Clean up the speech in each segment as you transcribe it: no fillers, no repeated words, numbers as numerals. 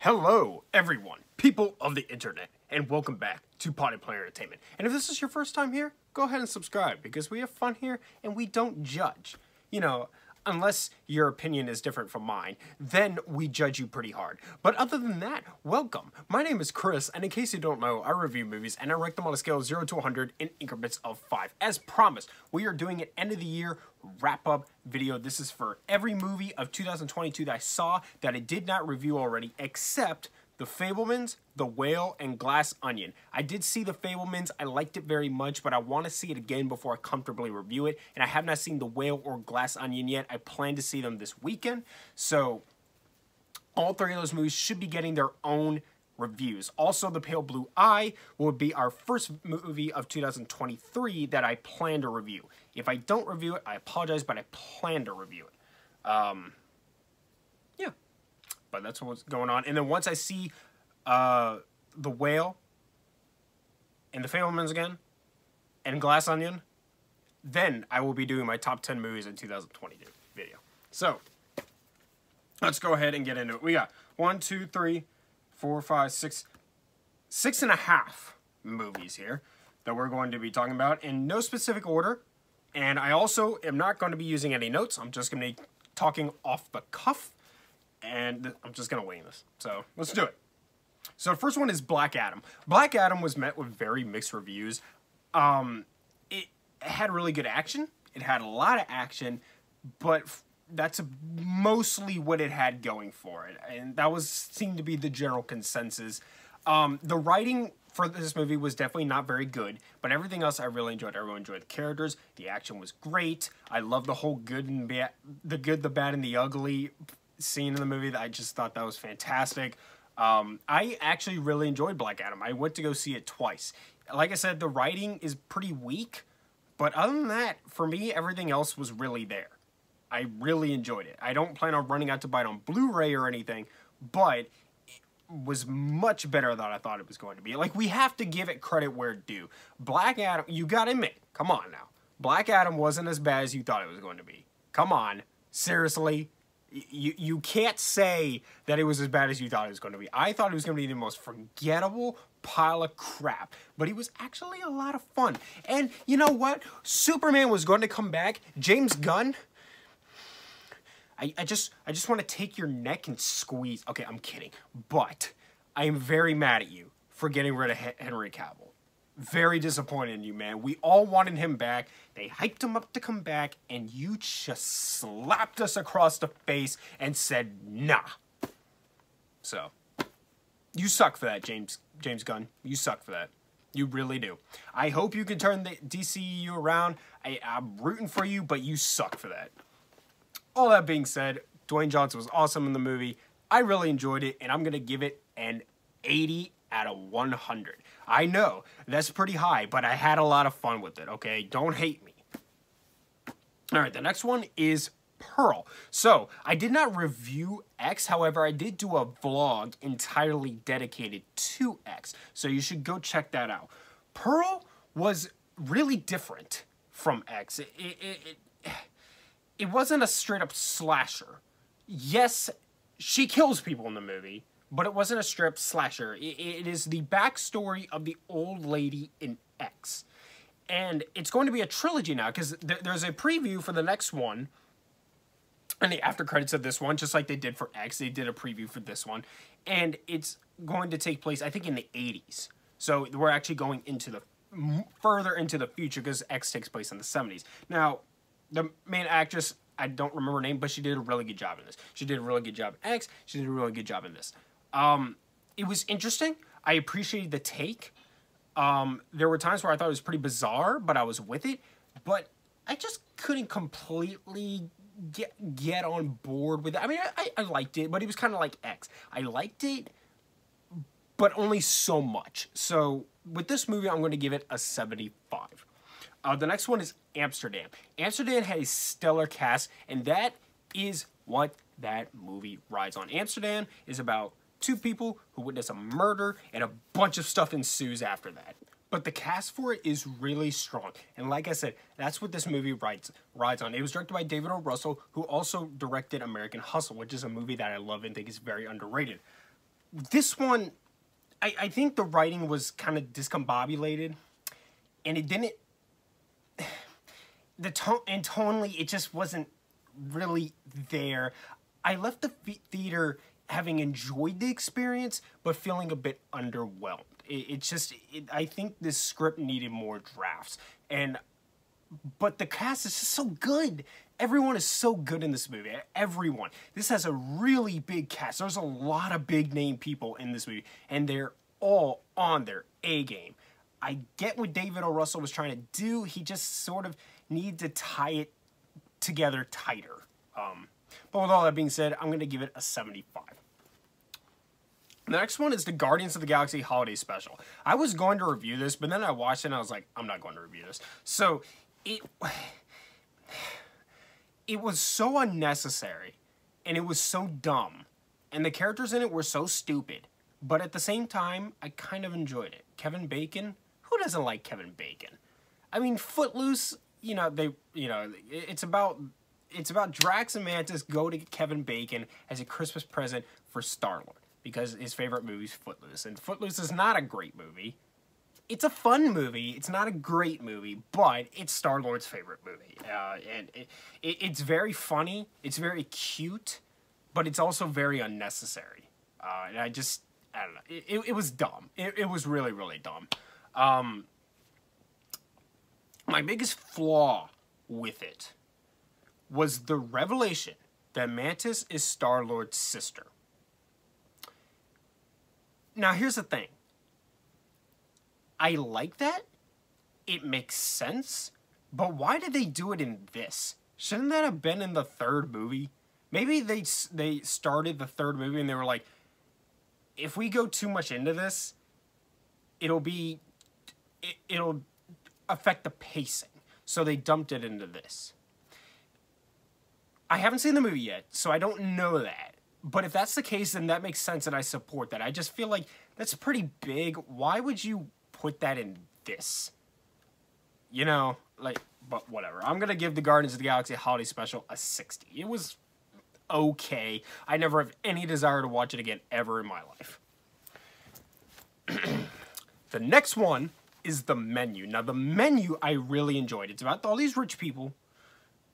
Hello, everyone, people of the internet, and welcome back to Potty Player Entertainment. And if this is your first time here, go ahead and subscribe, because we have fun here, and we don't judge. You know, unless your opinion is different from mine, then we judge you pretty hard. But other than that, welcome. My name is Chris, and in case you don't know, I review movies, and I rank them on a scale of 0 to 100 in increments of 5. As promised, we are doing an end-of-the-year wrap-up video. This is for every movie of 2022 that I saw that I did not review already, except The Fabelmans, The Whale, and Glass Onion. I did see The Fabelmans. I liked it very much, but I want to see it again before I comfortably review it. And I have not seen The Whale or Glass Onion yet. I plan to see them this weekend. So all three of those movies should be getting their own reviews. Also, The Pale Blue Eye will be our first movie of 2023 that I plan to review. If I don't review it, I apologize, but I plan to review it. Yeah. But that's what's going on. And then once I see The Whale and The Fabelmans again and Glass Onion, then I will be doing my top 10 movies in 2022 video. So, let's go ahead and get into it. We got 1, 2, 3, 4, 5, 6, 6.5 movies here that we're going to be talking about in no specific order. And I also am not going to be using any notes. I'm just going to be talking off the cuff. And I'm just going to wing this. So, let's do it. So, the first one is Black Adam. Black Adam was met with very mixed reviews. It had really good action. It had a lot of action. But that's mostly what it had going for it. And that seemed to be the general consensus. The writing for this movie was definitely not very good, but everything else I really enjoyed. I really enjoyed the characters. The action was great. I love the whole good and bad, the good, the bad, and the ugly scene in the movie. I just thought that was fantastic. I actually really enjoyed Black Adam. I went to go see it twice. Like I said, the writing is pretty weak, but other than that, for me, everything else was really there. I really enjoyed it. I don't plan on running out to buy it on Blu-ray or anything, but was much better than I thought it was going to be. Like, we have to give it credit where it's due. Black Adam, you gotta admit, come on now. Black Adam wasn't as bad as you thought it was going to be. Come on. Seriously. You can't say that it was as bad as you thought it was going to be. I thought it was going to be the most forgettable pile of crap. But it was actually a lot of fun. And you know what? Superman was going to come back. James Gunn, I just want to take your neck and squeeze. Okay, I'm kidding. But I am very mad at you for getting rid of Henry Cavill. Very disappointed in you, man. We all wanted him back. They hyped him up to come back, and you just slapped us across the face and said, nah. So, you suck for that, James Gunn. You suck for that. You really do. I hope you can turn the DCEU around. I'm rooting for you, but you suck for that. All that being said, Dwayne Johnson was awesome in the movie. I really enjoyed it, and I'm going to give it an 80 out of 100. I know, that's pretty high, but I had a lot of fun with it, okay? Don't hate me. Alright, the next one is Pearl. So, I did not review X, however, I did do a vlog entirely dedicated to X, so you should go check that out. Pearl was really different from X. It wasn't a straight-up slasher. Yes, she kills people in the movie, but it wasn't a strip slasher. It is the backstory of the old lady in X. And it's going to be a trilogy now, because there's a preview for the next one, and the after credits of this one, just like they did for X, they did a preview for this one. And it's going to take place, I think, in the 80s. So we're actually going into further into the future, because X takes place in the 70s. Now, the main actress, I don't remember her name, but she did a really good job in this. She did a really good job in X. She did a really good job in this. It was interesting. I appreciated the take. There were times where I thought it was pretty bizarre, but I was with it. But I just couldn't completely get on board with it. I mean, I liked it, but it was kind of like X. I liked it, but only so much. So with this movie, I'm going to give it a 75. The next one is Amsterdam. Amsterdam had a stellar cast, and that is what that movie rides on. Amsterdam is about two people who witness a murder, and a bunch of stuff ensues after that. But the cast for it is really strong. And like I said, that's what this movie rides on. It was directed by David O. Russell, who also directed American Hustle, which is a movie that I love and think is very underrated. This one, I think the writing was kind of discombobulated, and it didn't, the tone, and tonally, it just wasn't really there. I left the theater having enjoyed the experience, but feeling a bit underwhelmed. I think this script needed more drafts, but the cast is just so good. Everyone is so good in this movie. Everyone. This has a really big cast. There's a lot of big name people in this movie, and they're all on their A game. I get what David O. Russell was trying to do. He just sort of needed to tie it together tighter. But with all that being said, I'm going to give it a 75. The next one is the Guardians of the Galaxy Holiday Special. I was going to review this, but then I watched it and I was like, I'm not going to review this. So, it was so unnecessary, and it was so dumb, and the characters in it were so stupid, but at the same time, I kind of enjoyed it. Kevin Bacon? Who doesn't like Kevin Bacon? I mean, Footloose, it's about Drax and Mantis go to Kevin Bacon as a Christmas present for Star-Lord, because his favorite movie is Footloose, and Footloose is not a great movie. It's a fun movie. It's not a great movie, but it's Star-Lord's favorite movie. And it's very funny. It's very cute, but it's also very unnecessary. And I don't know. It was dumb. It was really, really dumb. My biggest flaw with it was the revelation that Mantis is Star-Lord's sister. Now, here's the thing. I like that. It makes sense. But why did they do it in this? Shouldn't that have been in the third movie? Maybe they started the third movie and they were like, if we go too much into this, it'll affect the pacing. So they dumped it into this. I haven't seen the movie yet, so I don't know that. But if that's the case, then that makes sense and I support that. I just feel like that's pretty big. Why would you put that in this? But whatever. I'm going to give the Guardians of the Galaxy Holiday Special a 60. It was okay. I never have any desire to watch it again ever in my life. The next one is The Menu. Now, The Menu I really enjoyed. It's about all these rich people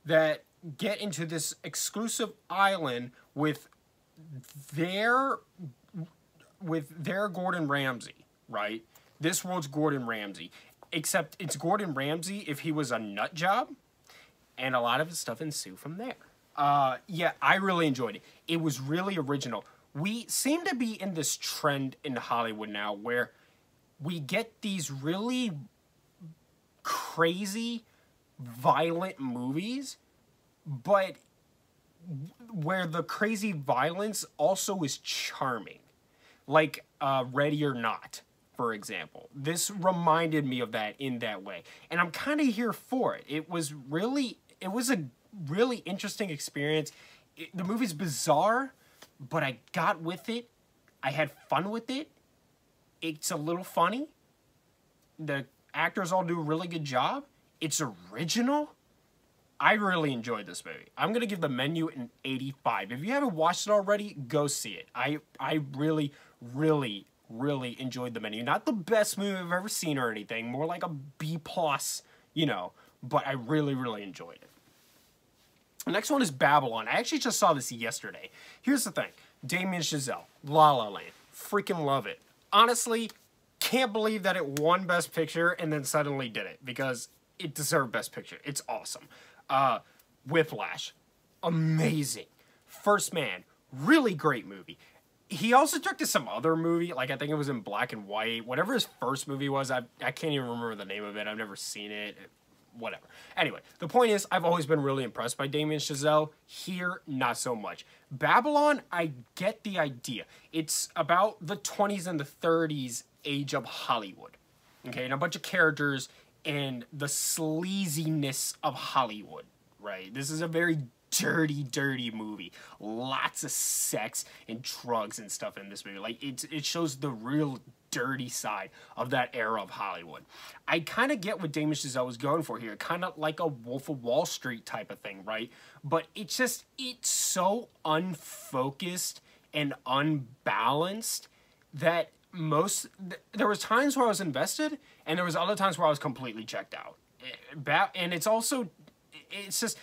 that get into this exclusive island with their Gordon Ramsay, right? This world's Gordon Ramsay. Except it's Gordon Ramsay if he was a nut job, and a lot of his stuff ensued from there. Yeah, I really enjoyed it. It was really original. We seem to be in this trend in Hollywood now where we get these really crazy, violent movies, but where the crazy violence also is charming. Like Ready or Not, for example. This reminded me of that in that way. And I'm kind of here for it. It was a really interesting experience. The movie's bizarre, but I got with it. I had fun with it. It's a little funny. The actors all do a really good job. It's original. I really enjoyed this movie. I'm going to give The Menu an 85. If you haven't watched it already, go see it. I really, really, really enjoyed The Menu. Not the best movie I've ever seen or anything. More like a B+, but I really, really enjoyed it. The next one is Babylon. I actually just saw this yesterday. Here's the thing. Damien Chazelle, La La Land. Freaking love it. Honestly, can't believe that it won Best Picture and then suddenly did it, because it deserved Best Picture. It's awesome. Whiplash. Amazing. First Man. Really great movie. He also directed some other movie, like I think it was in black and white. Whatever his first movie was, I can't even remember the name of it. I've never seen it. Whatever. Anyway, the point is, I've always been really impressed by Damien Chazelle. Here, not so much. Babylon, I get the idea. It's about the 20s and the 30s age of Hollywood. Okay, and a bunch of characters and the sleaziness of Hollywood, right? This is a very dirty, dirty movie. Lots of sex and drugs and stuff in this movie. Like, it shows the real dirty side of that era of Hollywood. I kind of get what Damien Chazelle was going for here. Kind of like a Wolf of Wall Street type of thing, right? But it's so unfocused and unbalanced that there was times where I was invested, and there was other times where I was completely checked out. And it's just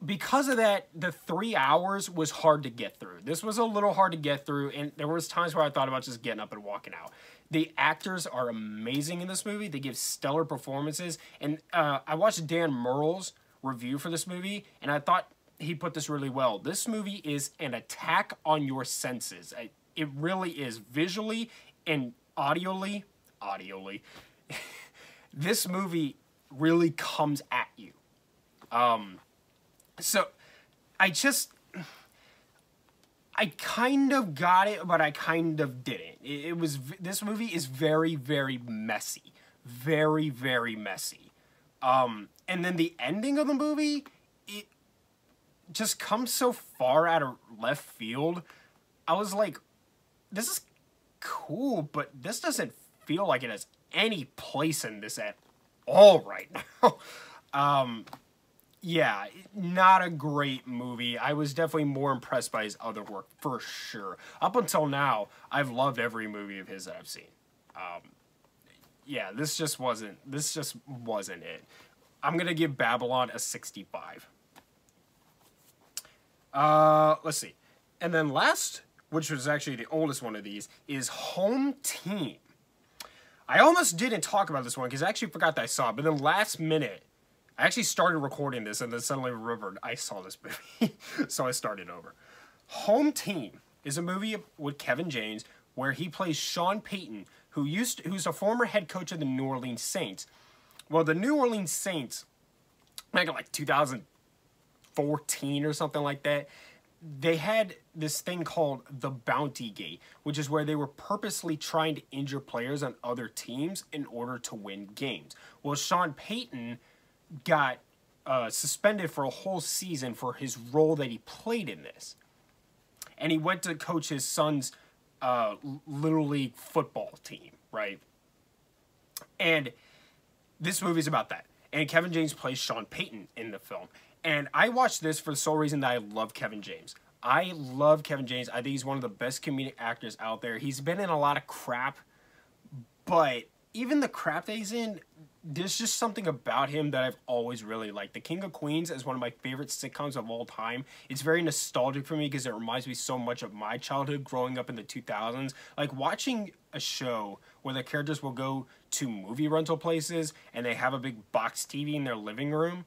because of that, the 3 hours was hard to get through. This was a little hard to get through, and there was times where I thought about just getting up and walking out. The actors are amazing in this movie. They give stellar performances, and I watched Dan Murrell's review for this movie, and I thought he put this really well. This movie is an attack on your senses. It really is, visually and audioly. This movie really comes at you. So, I kind of got it, but I kind of didn't. This movie is very, very messy. Very, very messy. And then the ending of the movie, it just comes so far out of left field. I was like, this is cool, but this doesn't feel like it has any place in this at all right now. Yeah, not a great movie. I was definitely more impressed by his other work, for sure. Up until now, I've loved every movie of his that I've seen. Yeah, this just wasn't it. I'm going to give Babylon a 65. Let's see. And then last, which was actually the oldest one of these, is Home Team. I almost didn't talk about this one because I actually forgot that I saw it, but then last minute, I actually started recording this and then suddenly remembered I saw this movie, so I started over. Home Team is a movie with Kevin James where he plays Sean Payton, who's a former head coach of the New Orleans Saints. Well, the New Orleans Saints, back in like 2014 or something like that, they had this thing called the Bounty Gate, which is where they were purposely trying to injure players on other teams in order to win games. Well, Sean Payton got suspended for a whole season for his role that he played in this. And he went to coach his son's Little League football team, right? And this movie's about that. And Kevin James plays Sean Payton in the film. And I watched this for the sole reason that I love Kevin James. I love Kevin James. I think he's one of the best comedic actors out there. He's been in a lot of crap, but even the crap that he's in, there's just something about him that I've always really liked. The King of Queens is one of my favorite sitcoms of all time. It's very nostalgic for me because it reminds me so much of my childhood growing up in the 2000s. Like watching a show where the characters will go to movie rental places and they have a big box TV in their living room.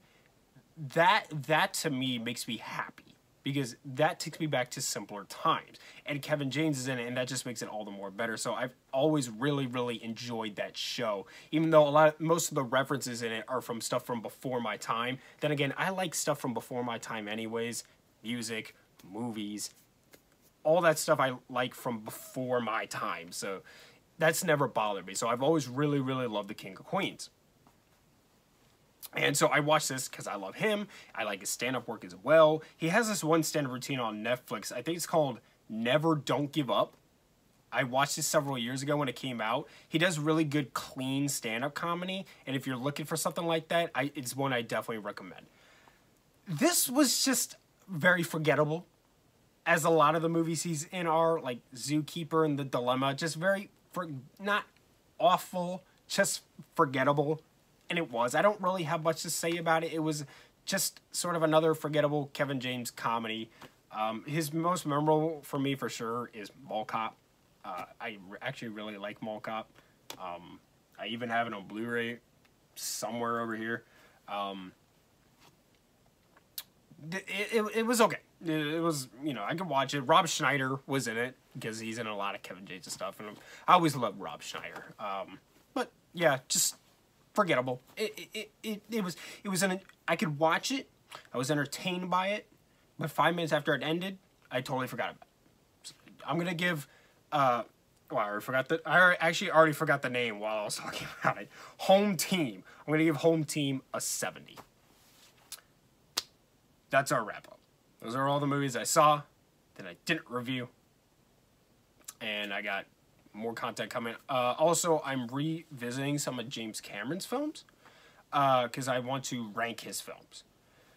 That to me makes me happy because that takes me back to simpler times. And Kevin James is in it, and that just makes it all the more better. So I've always really, really enjoyed that show, even though most of the references in it are from stuff from before my time. Then again, I like stuff from before my time anyways. Music, movies, all that stuff I like from before my time. So that's never bothered me. So I've always really, really loved the King of Queens. And so I watched this because I love him. I like his stand-up work as well. He has this one stand-up routine on Netflix. I think it's called Never Don't Give Up. I watched this several years ago when it came out. He does really good, clean stand-up comedy. And if you're looking for something like that, it's one I definitely recommend. This was just very forgettable, as a lot of the movies he's in are, like Zookeeper and The Dilemma. Just not awful, just forgettable. And it was. I don't really have much to say about it. It was just sort of another forgettable Kevin James comedy. His most memorable for me, for sure, is Mall Cop. I actually really like Mall Cop. I even have it on Blu-ray somewhere over here. It was okay. It was, I could watch it. Rob Schneider was in it because he's in a lot of Kevin James stuff. And I always loved Rob Schneider. But, yeah, just forgettable. It was I could watch it. I was entertained by it, but 5 minutes after it ended, I totally forgot about it. So I'm gonna give I already forgot the name while I was talking about it. Home Team. I'm gonna give Home Team a 70. That's our wrap up. Those are all the movies I saw that I didn't review, and I got more content coming. Also, I'm revisiting some of James Cameron's films because I want to rank his films.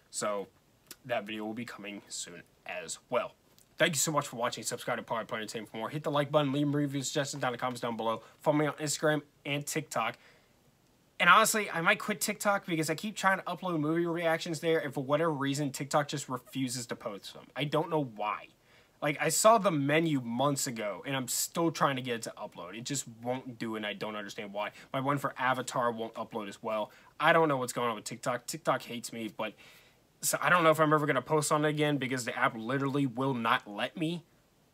So that video will be coming soon as well. Thank you so much for watching. Subscribe to Party Player Entertainment for more. Hit the like button, leave reviews, suggestions down in the comments down below. Follow me on Instagram and TikTok. And honestly, I might quit TikTok because I keep trying to upload movie reactions there, and for whatever reason, TikTok just refuses to post them. I don't know why. Like, I saw the menu months ago, and I'm still trying to get it to upload. It just won't do it, and I don't understand why. My one for Avatar won't upload as well. I don't know what's going on with TikTok. TikTok hates me, but so I don't know if I'm ever going to post on it again because the app literally will not let me.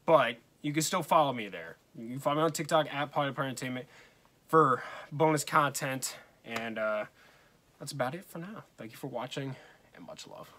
But you can still follow me there. You can follow me on TikTok at Party Player Entertainment for bonus content. And that's about it for now. Thank you for watching, and much love.